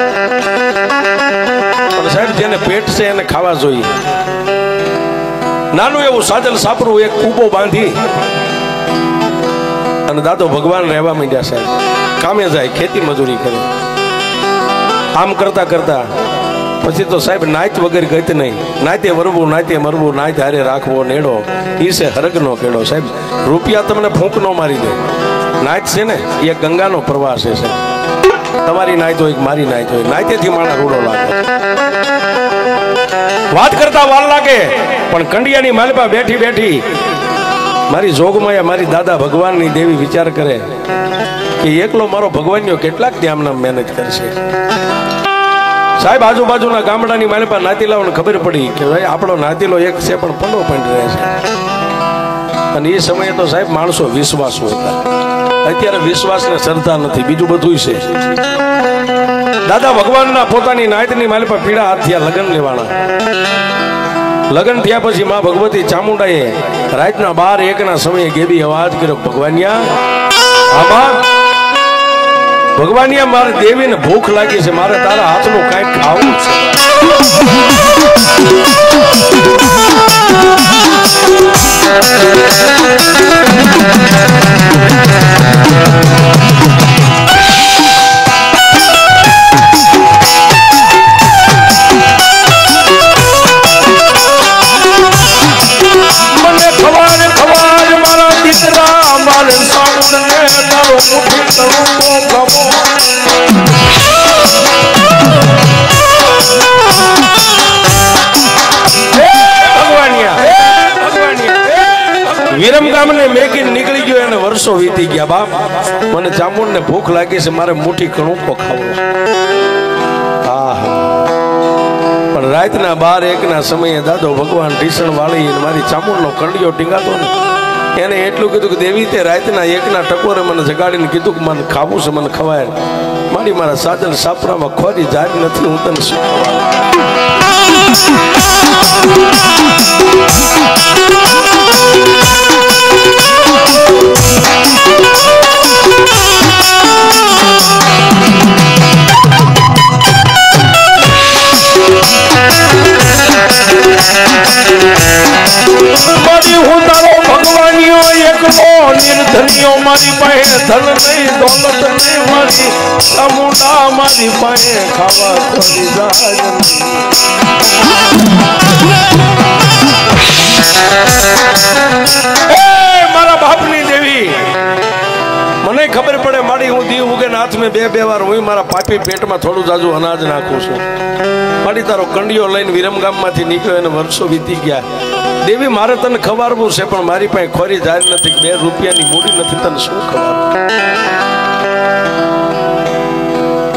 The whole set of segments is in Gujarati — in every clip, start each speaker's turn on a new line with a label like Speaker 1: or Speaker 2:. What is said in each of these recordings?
Speaker 1: પણ સાહેબ જેને પેટ છે એને ખાવા જોઈએ. નાનું એવું સાજલ સાપરું એક કૂબો બાંધી અને દાદો ભગવાન રહેવા માંડ્યા. સાહેબ કામે જાય, ખેતી મજૂરી કરે. આમ કરતા કરતા પછી તો સાહેબ નાચ વગર ગત નહીં. નાતે વરવું, નાતે મરવું, નાચ હારે રાખવો નેડો, ઈ છે હરગનો કેડો. સાહેબ રૂપિયા તમને ફૂંક નો મારી દે. નાચ છે ને એ ગંગાનો પ્રવાહ છે. તમારી નાચ હોય, મારી નાચ હોય, નાચેથી માણા રૂડો લાગે. વાત કરતા વાર લાગે પણ કંડિયાની માલપા બેઠી બેઠી મારી જોગમાયા મારી દાદા ભગવાનની દેવી વિચાર કરે કે એકલો મારો ભગવાનનો કેટલાક ધ્યાન મહેનત કરશે. સાહેબ આજુબાજુના ગામડાની માલપા નાતીલાઓને ખબર પડી કે ભાઈ આપણો નાતીલો એક છે પણ પંડો પંડ રહે છે. અને એ સમયે તો સાહેબ માણસો વિશ્વાસુ હતા. અત્યારે વિશ્વાસને શ્રદ્ધા નથી, બીજું બધું છે. દાદા ભગવાનના પોતાની નાયતની માલપા પીડા હાથ થયા લગ્ન લેવાના. લગ્ન થયા પછી માં ભગવતી ચામુંડાએ રાતના 12-1 સમયે ગેબી અવાજ કર્યો, ભગવાનિયા આમાં ભગવાનિયા મારે દેવીને ભૂખ લાગી છે, મારે તારા હાથનું કાંઈક ખાવું છે. મને ખવાર ખવાર મારા દીકરા મારે સામુંડને તારો મુઠી તળું ગમો. વિરમગામ ને મેકીને નીકળી ગયો અને વર્ષો વીતી ગયા. બાપ મને ચામુંડ ને ભૂખ લાગી છે, મારે મુઠ્ઠી કણુકો ખાવો. પણ રાતના 12-1 સમયે દાદો ભગવાન ઢીસણ વાળી મારી ચામુંડ નો કંડિયો ટીંગાતો ને એને એટલું કીધું કે દેવી તે રાતના 1 ટકોરે મને જગાડીને કીધું કે મને ખાવું છે, મને ખવાય. મારા સાજલ સાપરામાં ખોરી જાય નથી, હું તને શું મારી હું તારો ભગવાનિયો એકલો નિર્ધનિયો, મારી પાસે ધન નહીં દોલત નહીં, મારી ચામુંડા મારી પાસે ખાવા ખોરી જાય. મારા બાપની દેવી મને ખબર પડે મારી હું દીવ ઉગે હાથ મેં 2 વાર હું મારા પાપી પેટમાં થોડું જાજુ અનાજ નાખું છું. મારી તારો કંડિયો લઈને વિરમગામ માંથી નીકળ્યો અને વર્ષો વીતી ગયા. દેવી મારે તને ખવારવું છે પણ મારી પાસે ખોરી જાય નથી, 2 રૂપિયાની મૂડી નથી, તને શું ખવારવું.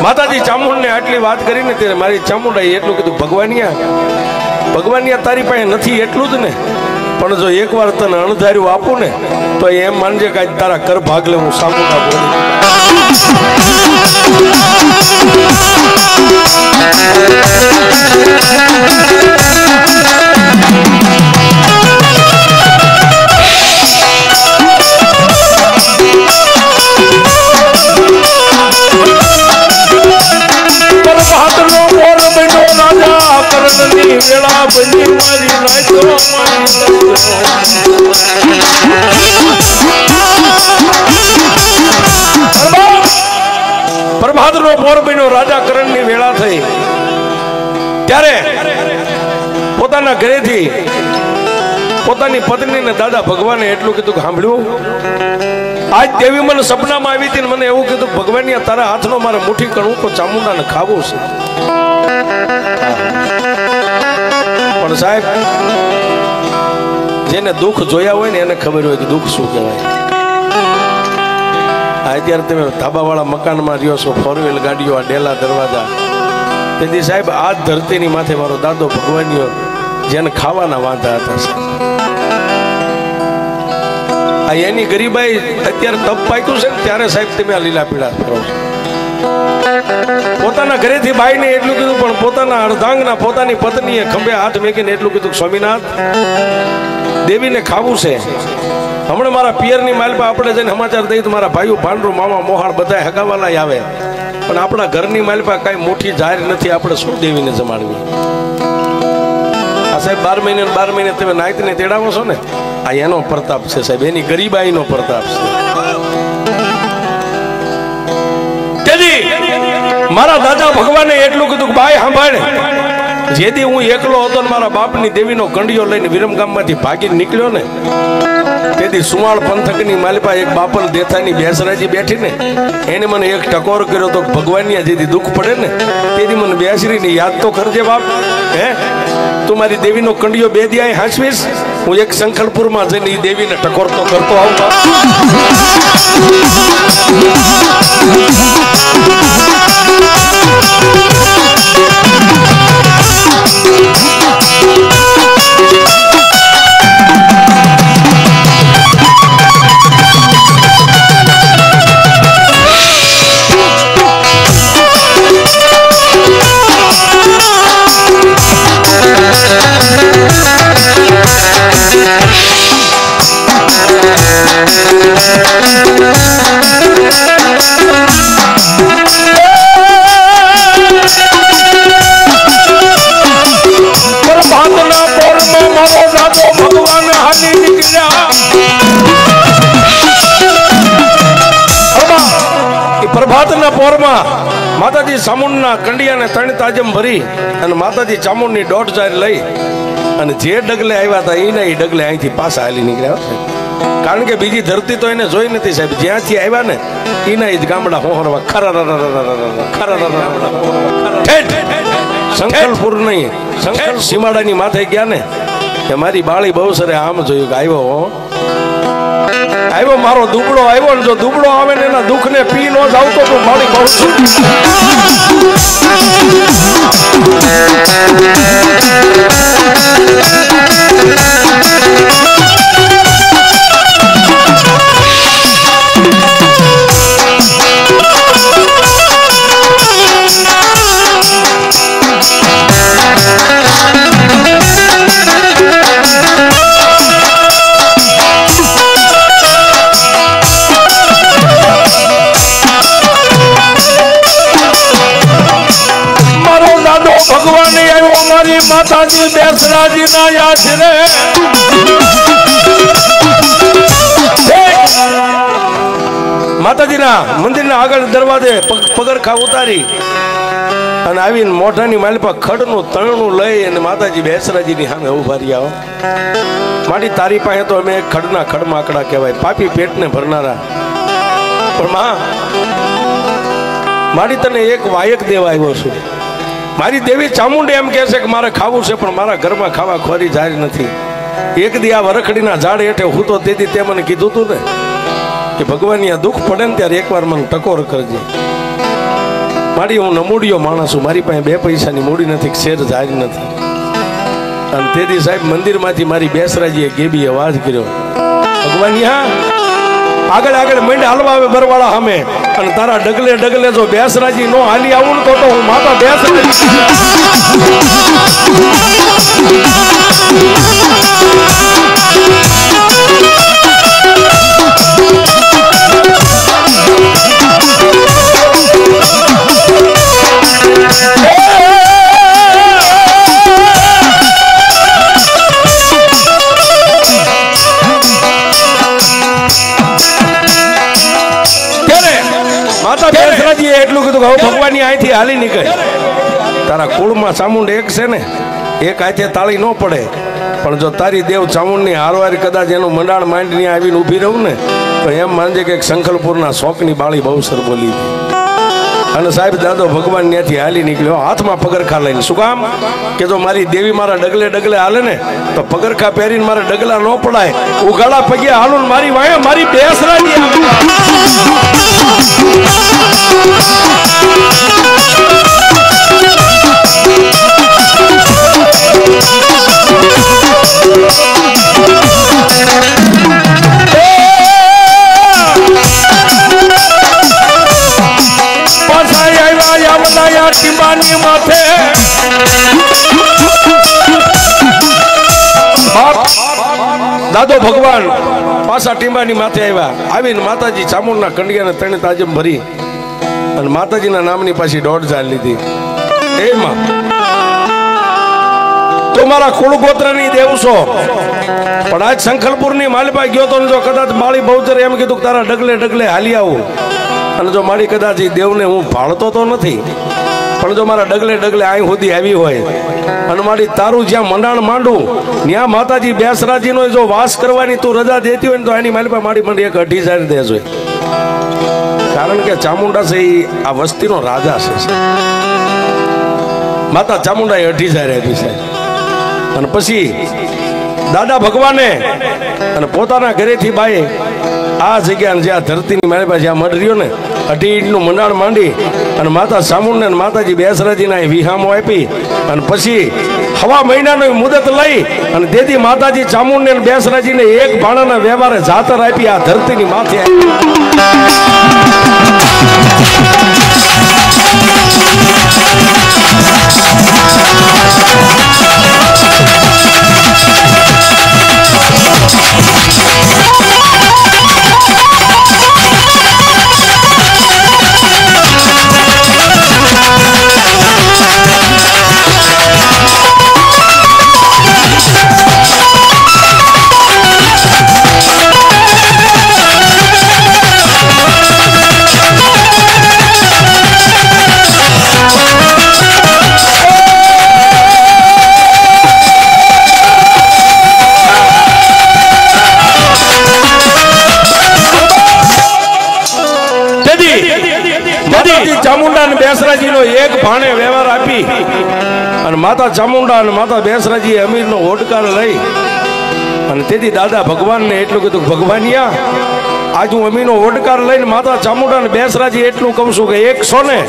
Speaker 1: માતાજી ચામુંડ ને આટલી વાત કરીને ત્યારે મારી ચામુંડાએ એટલું કીધું, ભગવાનિયા તારી પાસે નથી એટલું જ ને, પણ જો એકવાર તને અણધાર્યું આપું ને તો એમ માનજે કે તારા કર ભાગ લે હું ચામુંડા બોલી. વેળા બની મારી નાચો પ્રભાતનો પોર બન્યો, રાજા કરણની વેળા થઈ ત્યારે પોતાના ઘરેથી પોતાની પત્નીને દાદા ભગવાને એટલું કીધું કે સાંભળ્યું, આજ દેવી મને સપનામાં આવી હતી, મને એવું કીધું ભગવાનિયા તારા હાથનો મારે મુઠ્ઠી કણું તો ચામુંડાને ખાવું છે. પણ સાહેબ જેને દુઃખ જોયા હોય ને એને ખબર હોય કે દુઃખ શું કહેવાય. અત્યારે તમે ધાબાવાળા મકાનમાં રહ્યો છો, 4 ગાડીઓ, આ ડેલા દરવાજા, તેથી સાહેબ આ ધરતીની માથે મારો દાદો ભગવાનીઓ જેને ખાવાના વાંધા હતા, આ એની ગરીબાઈ અત્યારે તપ પાક્યું છે ને ત્યારે સાહેબ તમે આ લીલા પીડા કરો છો. પોતાના ઘરેથી બાઈને એટલું કીધું પણ પોતાના અર્ધાંગના પોતાની પત્નીએ ખંભે હાથ મેકીને એટલું કીધું, સ્વામિનાથ દેવીને ખાવું છે. હમણાં મારા પિયરની માલપા આપણે જઈને સમાચાર દઈ તો મારા ભાઈઓ ભાંડરું મામા મોહાળ બધા હગાવાલા આવે પણ આપણા ઘરની માલપા કાંઈ મોટી જાહેર નથી, આપણે શું દેવીને જમાડવી? આ સાહેબ 12 મહિને 12 મહિને તમે નાયતને તેડાવો છો ને, આ એનો પ્રતાપ છે સાહેબ, એની ગરીબાઈનો પ્રતાપ છે. મારા દાદા ભગવાને એટલું કીધું કે ભાઈ સાંભળે, જેથી હું એકલો હતો ને મારા બાપની દેવીનો કંડિયો લઈને વિરમગામમાંથી ભાગીને નીકળ્યો ને, તેથી સુવાળ પંથકની માલિપા એક બાપલ દેથાની બેસરાજી બેઠી ને, એને મને એક ટકોર કર્યો તો ભગવાનની જેથી દુઃખ પડે ને, તેથી મને બેસરીને યાદ તો કરજે બાપ. હે તું મારી દેવીનો કંડિયો 2 દી હાંસવીશ, હું એક સંખલપુરમાં જઈને એ દેવીને ટકોર તો કરતો આવું બાપ. પ્રભાતના પોરમાં માતાજી ચામુંડના કંડિયાને 3 તાજમ ભરી અને માતાજી ચામુંડની 1.5 જાર લઈ અને જે ડગલે આવ્યા હતા એના એ ડગલે અહીંથી પાછા હાલી નીકળ્યા. કારણ કે બીજી ધરતી તો એને જોઈ નથી સાહેબ, જ્યાંથી આવ્યા ને એના જ ગામડા હોહરવા સંખલપુર નહીં, સંખલ સીમાડાની માથે ગયા ને, કે મારી બાળી બહુ સરે આમ જોયું કે આવ્યો મારો દુબળો આવ્યો ને, જો દુબળો આવે ને એના દુઃખ ને પી નો જાવ તો મારી બહુ માતાજી બેસરાજી ના યાદ રે. માતાજીના મંદિરના આગળ દરવાજે પગરખા ઉતારી અને આવીને મોઢાની માલિપા ખડનું તણનું લઈ અને માતાજી બેસરાજીની સામે ઉભા રહ્યા. મારી તારી પાસે તો અમે ખડના ખડમાકડા કહેવાય, પાપી પેટને ભરનારા. પણ માં મારી તને એક વાયક દેવા આવ્યો છું. મારી દેવી ચામુંડી એમ કહે છે કે મારે ખાવું છે, પણ મારા ઘરમાં ખાવા ખોરી જાય નથી. એક દી આ વરખડીના ઝાડ હેઠે હું તો તેથી તે મને કીધું તું ને કે ભગવાનની આ દુઃખ પડે ને ત્યારે એકવાર મને ટકોર કરજે. મારી હું નમૂડિયો માણસ છું, મારી પાસે 2 પૈસાની મૂડી નથી, શેર જાય નથી. અને તેથી સાહેબ મંદિરમાંથી મારી બેસરાજીએ ગેબી અવાજ કર્યો, ભગવાન આગળ આગળ મંડ હાલવા આવે બરવાળા સામે, અને તારા ડગલે ડગલે જો બેસરાજી નો હાલી આવું ને તો હું માતા બેસરાજી. એટલું કીધું કે ભગવાનની અહીંથી હાલી નીકળે. તારા કુળમાં ચામુંડ એક છે ને, એક હાથે તાળી ન પડે, પણ જો તારી દેવ ચામુંડની હારવાર કદાચ એનું મંડાણ માંડીને આવીને ઊભી રહું ને તો એમ માનજે કે શંખલપુરના શોકની બાળી બહુ સર બોલી. અને સાહેબ દાદો ભગવાન ત્યાંથી હાલી નીકળ્યો હાથમાં પગરખા લઈને. શું કામ કે જો મારી દેવી મારા ડગલે ડગલે હાલે ને તો પગરખા પહેરીને મારા ડગલા ન પડાય, ઉગાડા પગે હાલું મારી વાય મારી બેસરાજી. દાદો ભગવાન પાછા ટીંબાની માથે આવ્યા. આવીને માતાજી ચામુંડના કંડિયાને 3 તાજમ ભરી અને માતાજીના નામની પાછી 1.5 લીધી. એમાં તો મારા કુળ ગોત્રની દેવ છો, પણ આજ સંખલપુરની માલપા ગયો તો જો કદાચ માળી બહુચરે એમ કીધું તારા ડગલે ડગલે હાલી આવું, અને જો મારી કદાચ એ દેવને હું ભાળતો તો નથી, પણ જો મારા ડગલે ડગલે અહીં સુધી આવી હોય અને મારી તારું જ્યાં મંડાણ માંડું ત્યાં માતાજી બેસરાજીનો જો વાસ કરવાની તું રજા દેતી હોય ને તો એની માલપા મારી મંડી 2,500 દેજો. કારણ કે ચામુંડા છે એ આ વસ્તીનો રાજા છે. માતા ચામુંડાએ 2,500 આપી છે. અને પછી દાદા ભગવાને અને પોતાના ઘરેથી બાઈ આ જગ્યા જ્યાં ધરતીની મારી પાસે જ્યાં મઢ રહ્યો ને 2.5 ઇંચનું મંડાણ માંડી અને માતા ચામુંડને અને માતાજી બેસરાજીના વિહામો આપી અને પછી 1.5 મહિનાની મુદત લઈ અને તેથી માતાજી ચામુંડને અને બેસરાજીને એક ભાણાના વ્યવહારે જાતર આપી આ ધરતીની માથે ચામુંડા અને બેસરાજીનો એક ભાણે વ્યવહાર આપી અને માતા ચામુંડા અને માતા બેસરાજી અમીરનો હોડકાર લઈ અને તેથી દાદા ભગવાનને એટલું કીધું, ભગવાનિયા આજ હું અમીરનો હોડકાર લઈને માતા ચામુંડા અને બેસરાજી એટલું કહું છું કે 100 ને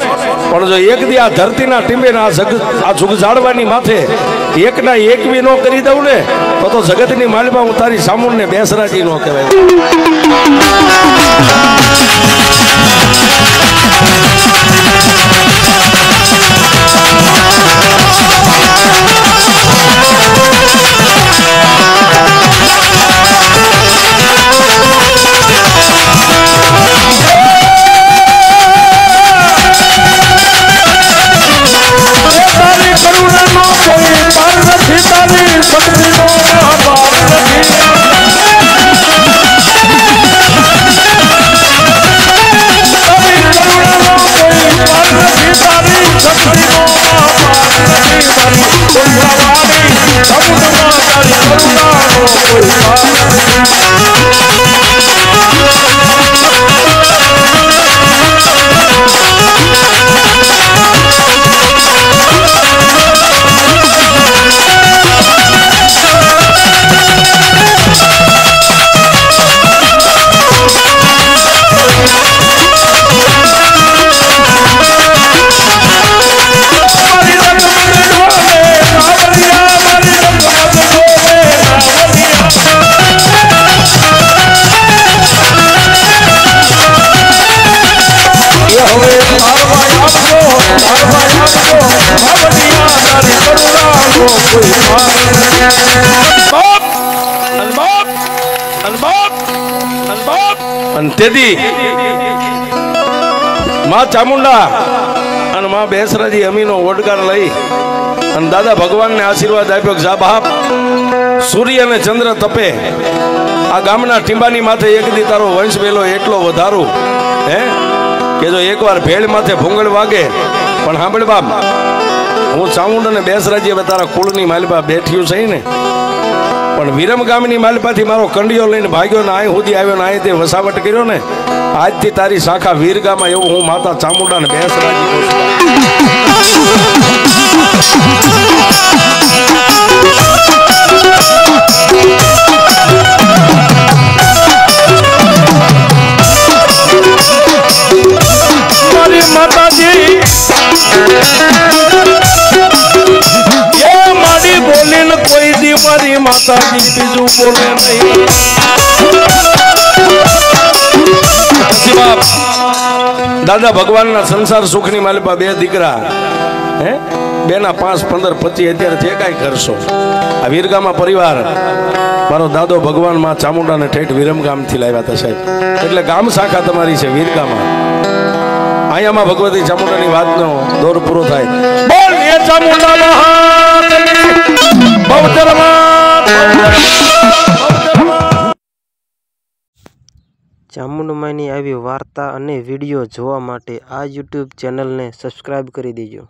Speaker 1: પણ જો એક દી આ ધરતીના ટીંબે આ જુગ જાળવાની માથે એકના એક બી નો કરી દઉં ને તો જગતની માલિકા હું તારી ચામુંડને બેસરાજી નો કહેવાય. તેથી માં ચામુંડા અને માં બેસરાજી અમીનો ઓડકાર લઈ અને દાદા ભગવાનને આશીર્વાદ આપ્યો કે જા બાપ, સૂર્ય અને ચંદ્ર તપે આ ગામના ટીંબાની માથે એક દી તારો વંશ વેલો એટલો વધારું હે કે જો એકવાર ભેળ માથે ભૂંગળ વાગે પણ સાંભળ બાપ, હું ચામુંડા અને બેસરાજી હવે તારા કુળની માલિપા બેઠ્યું છે ને, પણ વિરમ ગામની માલપાથી મારો કંડિયો લઈને ભાગ્યો ને અહીં સુધી આવ્યો ને અહીં તે વસાવટ કર્યો ને, આજથી તારી શાખા વીરગામાં એવું હું માતા ચામુંડા ને બેસરાજી મારી માતાજી બોલીને કોઈ દી મારી માતાજી બીજું બોલે નહીં. દાદા ભગવાનના સંસાર સુખની માલિપા 2 દીકરા હે, 2 ના 5, 15, 25 અત્યારે જે કાંઈ કરશો આ વીરગામા પરિવાર મારો દાદો ભગવાન માં ચામુંડાને ઠેઠ વિરમગામથી લાવ્યા હતા સાહેબ, એટલે ગામ શાખા તમારી છે વીરગામા. અહીંયામાં ભગવતી ચામુંડાની વાતનો દોર પૂરો થાય. બોલ એ ચામુંડા મહારાજની
Speaker 2: ચામુંડમાની આવી વાર્તા અને વિડીયો જોવા માટે આ યુટ્યુબ ચેનલને સબસ્ક્રાઈબ કરી દેજો.